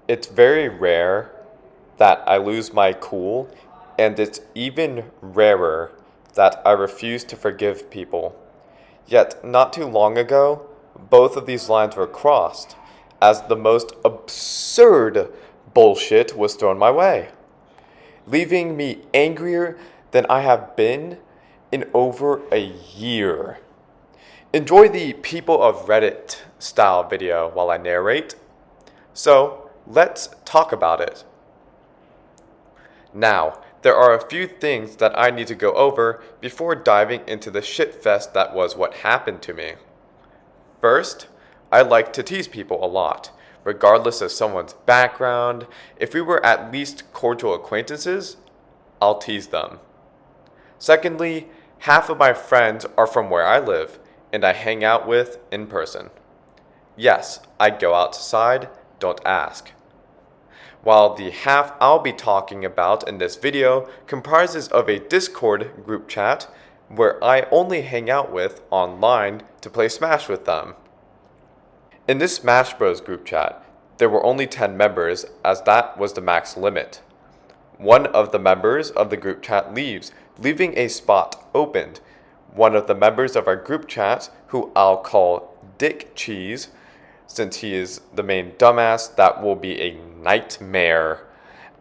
It's very rare that I lose my cool, and it's even rarer that I refuse to forgive people. Yet, not too long ago, both of these lines were crossed, as the most absurd bullshit was thrown my way, leaving me angrier than I have been in over a year. Enjoy the People of Reddit style video while I narrate. So, let's talk about it. Now, there are a few things that I need to go over before diving into the shitfest that was what happened to me. First, I like to tease people a lot, regardless of someone's background. If we were at least cordial acquaintances, I'll tease them. Secondly, half of my friends are from where I live, and I hang out with in person. Yes, I go outside, don't ask. While the half I'll be talking about in this video comprises of a Discord group chat where I only hang out with online to play Smash with them. In this Smash Bros group chat, there were only 10 members as that was the max limit. One of the members of the group chat leaves, leaving a spot opened. One of the members of our group chat, who I'll call Dick Cheese, since he is the main dumbass that will be a nightmare,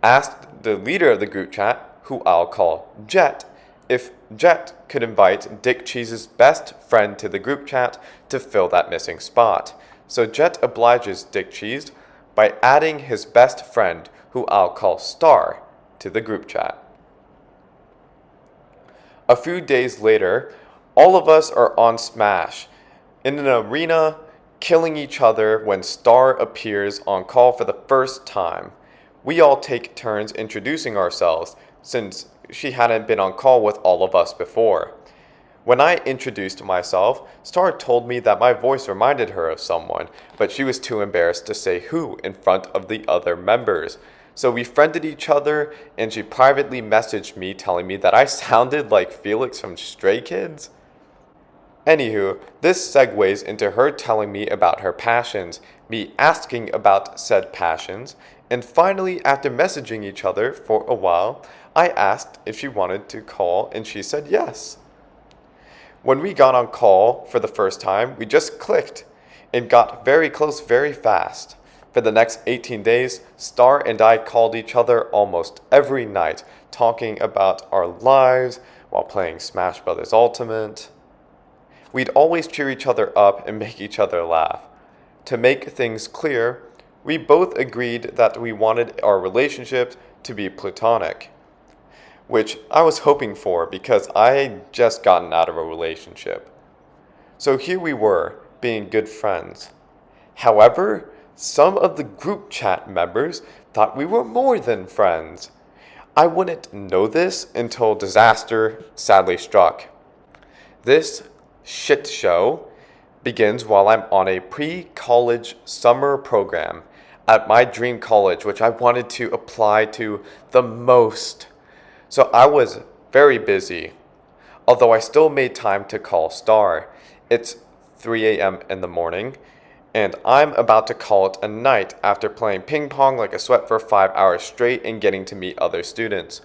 asked the leader of the group chat, who I'll call Jet, if Jet could invite Dick Cheese's best friend to the group chat to fill that missing spot. So Jet obliges Dick Cheese by adding his best friend, who I'll call Star, to the group chat. A few days later, all of us are on Smash, in an arena, killing each other when Star appears on call for the first time. We all take turns introducing ourselves, since she hadn't been on call with all of us before. When I introduced myself, Star told me that my voice reminded her of someone, but she was too embarrassed to say who in front of the other members. So we friended each other, and she privately messaged me telling me that I sounded like Felix from Stray Kids. Anywho, this segues into her telling me about her passions, me asking about said passions, and finally, after messaging each other for a while, I asked if she wanted to call, and she said yes. When we got on call for the first time, we just clicked and got very close very fast. For the next 18 days, Star and I called each other almost every night, talking about our lives while playing Smash Bros. Ultimate. We'd always cheer each other up and make each other laugh. To make things clear, we both agreed that we wanted our relationship to be platonic, which I was hoping for because I had just gotten out of a relationship. So here we were, being good friends. However, some of the group chat members thought we were more than friends. I wouldn't know this until disaster sadly struck. This shit show begins while I'm on a pre-college summer program at my dream college, which I wanted to apply to the most. So I was very busy, although I still made time to call Star. It's 3 a.m. in the morning, and I'm about to call it a night after playing ping pong like a sweat for 5 hours straight and getting to meet other students.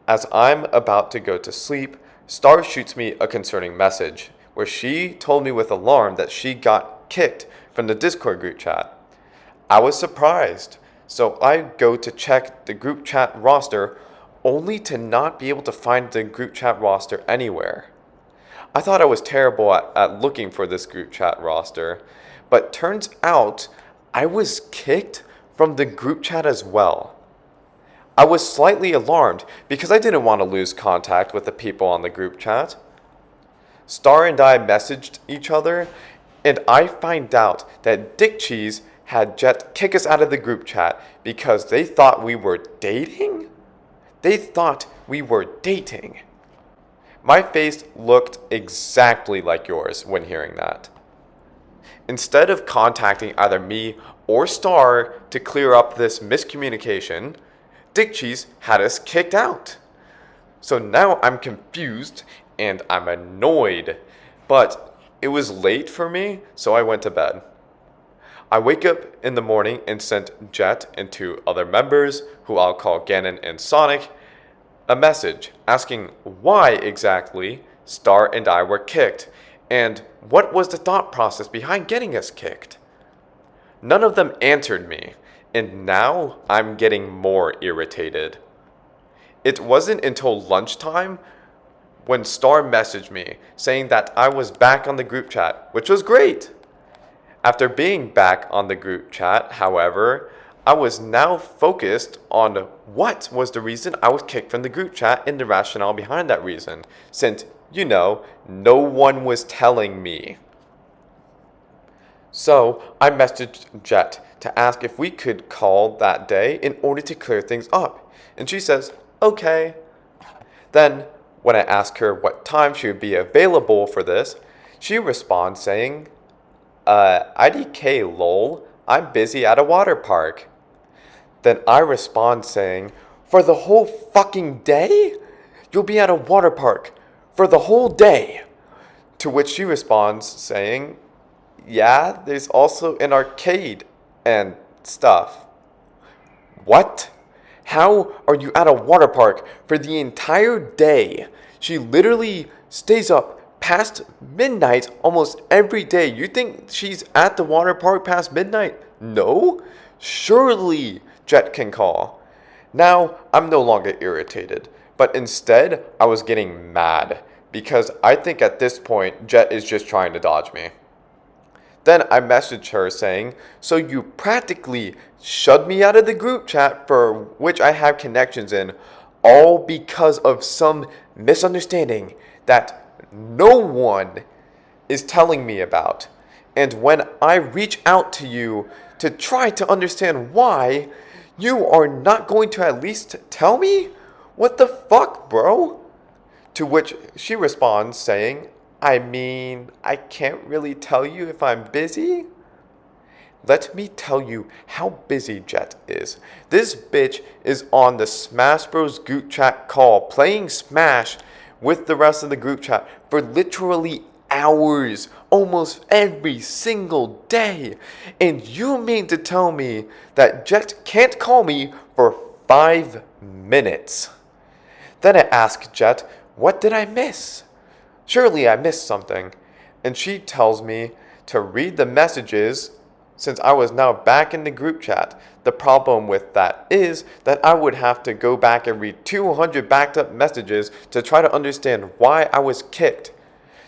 As I'm about to go to sleep, Star shoots me a concerning message, where she told me with alarm that she got kicked from the Discord group chat. I was surprised, so I go to check the group chat roster only to not be able to find the group chat roster anywhere. I thought I was terrible at looking for this group chat roster, but turns out I was kicked from the group chat as well. I was slightly alarmed because I didn't want to lose contact with the people on the group chat. Star and I messaged each other, and I find out that Dick Cheese had Jet kick us out of the group chat because they thought we were dating? They thought we were dating. My face looked exactly like yours when hearing that. Instead of contacting either me or Star to clear up this miscommunication, Dick Cheese had us kicked out. So now I'm confused and I'm annoyed, but it was late for me, so I went to bed. I wake up in the morning and sent Jet and two other members, who I'll call Ganon and Sonic, a message asking why exactly Star and I were kicked, and what was the thought process behind getting us kicked. None of them answered me, and now I'm getting more irritated. It wasn't until lunchtime when Star messaged me saying that I was back on the group chat, which was great. After being back on the group chat, however, I was now focused on what was the reason I was kicked from the group chat and the rationale behind that reason, since, no one was telling me. So I messaged Jet to ask if we could call that day in order to clear things up, and she says, okay. Then, when I ask her what time she would be available for this, she responds saying, IDK lol, I'm busy at a water park. Then I respond saying, for the whole fucking day? You'll be at a water park for the whole day. To which she responds saying, yeah, there's also an arcade and stuff. What? How are you at a water park for the entire day? She literally stays up past midnight almost every day. You think she's at the water park past midnight? No? Surely Jet can call. Now, I'm no longer irritated, but instead, I was getting mad because I think at this point, Jet is just trying to dodge me. Then I messaged her saying, so you practically shut me out of the group chat for which I have connections in, all because of some misunderstanding that no one is telling me about. And when I reach out to you to try to understand why, you are not going to at least tell me? What the fuck, bro? To which she responds saying, I mean, I can't really tell you if I'm busy. Let me tell you how busy Jet is. This bitch is on the Smash Bros. Group chat call playing Smash with the rest of the group chat for literally hours, almost every single day. And you mean to tell me that Jet can't call me for 5 minutes? Then I ask Jet, what did I miss? Surely I missed something. And she tells me to read the messages since I was now back in the group chat. The problem with that is that I would have to go back and read 200 backed up messages to try to understand why I was kicked.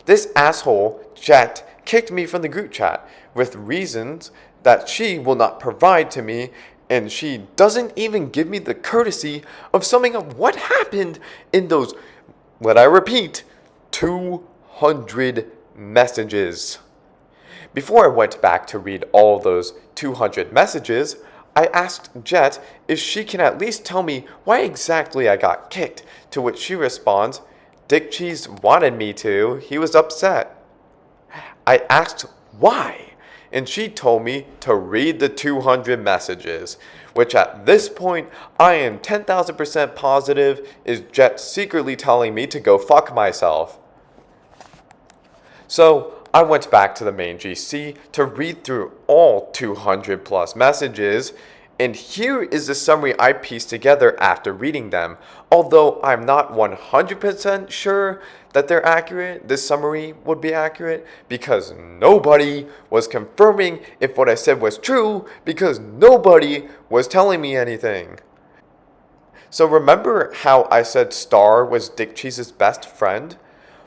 This asshole, Jet, kicked me from the group chat with reasons that she will not provide to me, and she doesn't even give me the courtesy of summing up what happened in those, let I repeat, 200 messages. Before I went back to read all those 200 messages, I asked Jet if she can at least tell me why exactly I got kicked, to which she responds, Dick Cheese wanted me to, he was upset. I asked why, and she told me to read the 200 messages, which at this point I am 10,000% positive is Jet secretly telling me to go fuck myself. So I went back to the main GC to read through all 200 plus messages, and here is the summary I pieced together after reading them. Although I'm not 100% sure that they're accurate, this summary would be accurate, because nobody was confirming if what I said was true, because nobody was telling me anything. So remember how I said Star was Dick Cheese's best friend?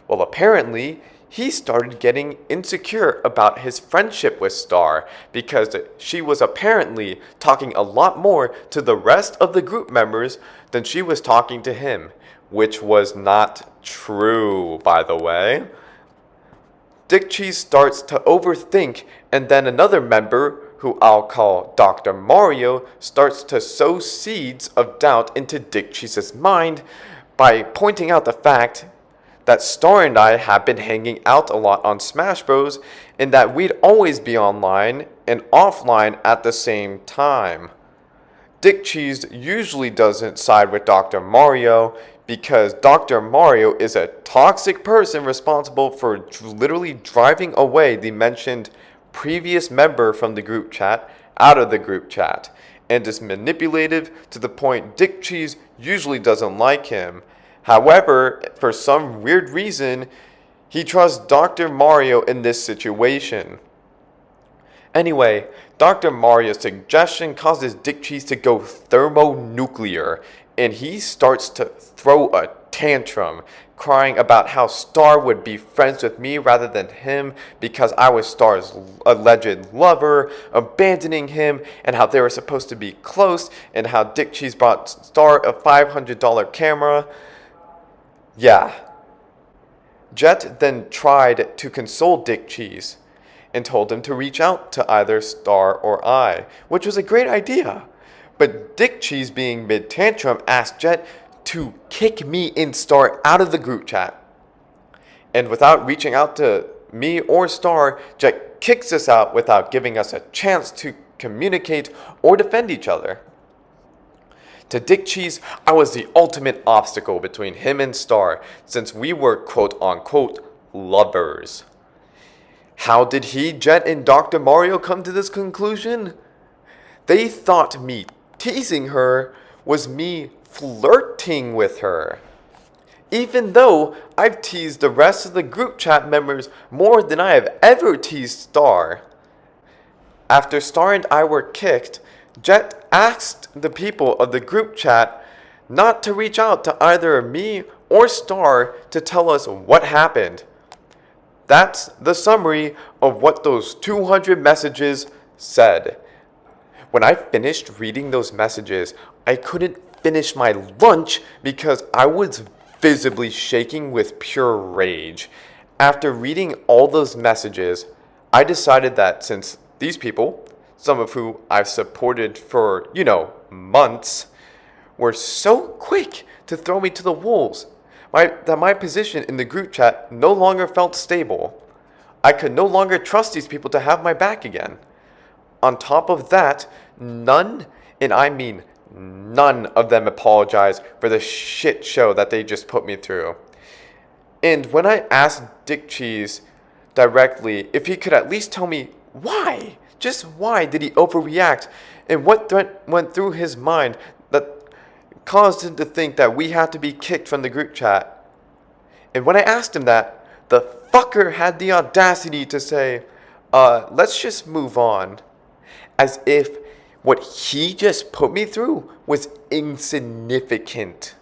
Well, apparently, he started getting insecure about his friendship with Star because she was apparently talking a lot more to the rest of the group members than she was talking to him, which was not true, by the way. Dick Cheese starts to overthink, and then another member, who I'll call Dr. Mario, starts to sow seeds of doubt into Dick Cheese's mind by pointing out the fact that Star and I have been hanging out a lot on Smash Bros, and that we'd always be online and offline at the same time. Dick Cheese usually doesn't side with Dr. Mario because Dr. Mario is a toxic person responsible for literally driving away the mentioned previous member from the group chat out of the group chat, and is manipulative to the point Dick Cheese usually doesn't like him. However, for some weird reason, he trusts Dr. Mario in this situation. Anyway, Dr. Mario's suggestion causes Dick Cheese to go thermonuclear, and he starts to throw a tantrum, crying about how Star would be friends with me rather than him because I was Star's alleged lover, abandoning him, and how they were supposed to be close, and how Dick Cheese bought Star a $500 camera. Yeah. Jet then tried to console Dick Cheese and told him to reach out to either Star or I, which was a great idea. But Dick Cheese, being mid-tantrum, asked Jet to kick me and Star out of the group chat. And without reaching out to me or Star, Jet kicks us out without giving us a chance to communicate or defend each other. To Dick Cheese, I was the ultimate obstacle between him and Star, since we were quote-unquote lovers. How did he, Jet, and Dr. Mario come to this conclusion? They thought me teasing her was me flirting with her, even though I've teased the rest of the group chat members more than I have ever teased Star. After Star and I were kicked, Jet asked the people of the group chat not to reach out to either me or Star to tell us what happened. That's the summary of what those 200 messages said. When I finished reading those messages, I couldn't finish my lunch because I was visibly shaking with pure rage. After reading all those messages, I decided that since these people, some of who I've supported for, months, were so quick to throw me to the wolves, that my position in the group chat no longer felt stable. I could no longer trust these people to have my back again. On top of that, none, and I mean none of them apologized for the shit show that they just put me through. And when I asked Dick Cheese directly if he could at least tell me why, just why did he overreact, and what threat went through his mind that caused him to think that we had to be kicked from the group chat. And when I asked him that, the fucker had the audacity to say, let's just move on. As if what he just put me through was insignificant.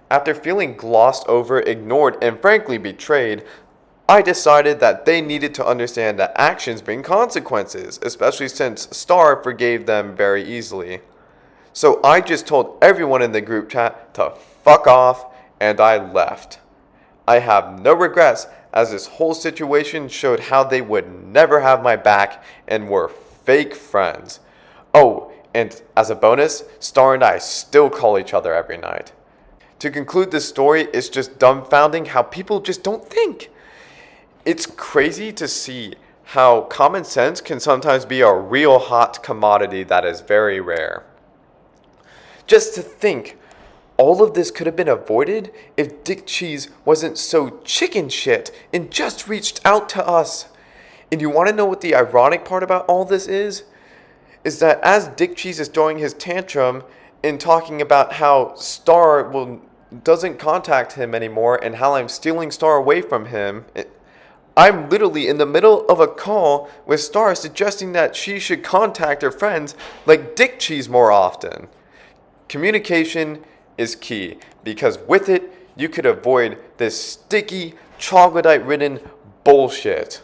After feeling glossed over, ignored, and frankly betrayed, I decided that they needed to understand that actions bring consequences, especially since Star forgave them very easily. So I just told everyone in the group chat to fuck off, and I left. I have no regrets, as this whole situation showed how they would never have my back and were fake friends. Oh, and as a bonus, Star and I still call each other every night. To conclude this story, it's just dumbfounding how people just don't think. It's crazy to see how common sense can sometimes be a real hot commodity that is very rare. Just to think, all of this could have been avoided if Dick Cheese wasn't so chicken shit and just reached out to us. And you want to know what the ironic part about all this is? Is that as Dick Cheese is throwing his tantrum and talking about how Star doesn't contact him anymore and how I'm stealing Star away from him, I'm literally in the middle of a call with Star suggesting that she should contact her friends like Dick Cheese more often. Communication is key, because with it, you could avoid this sticky, troglodyte-ridden bullshit.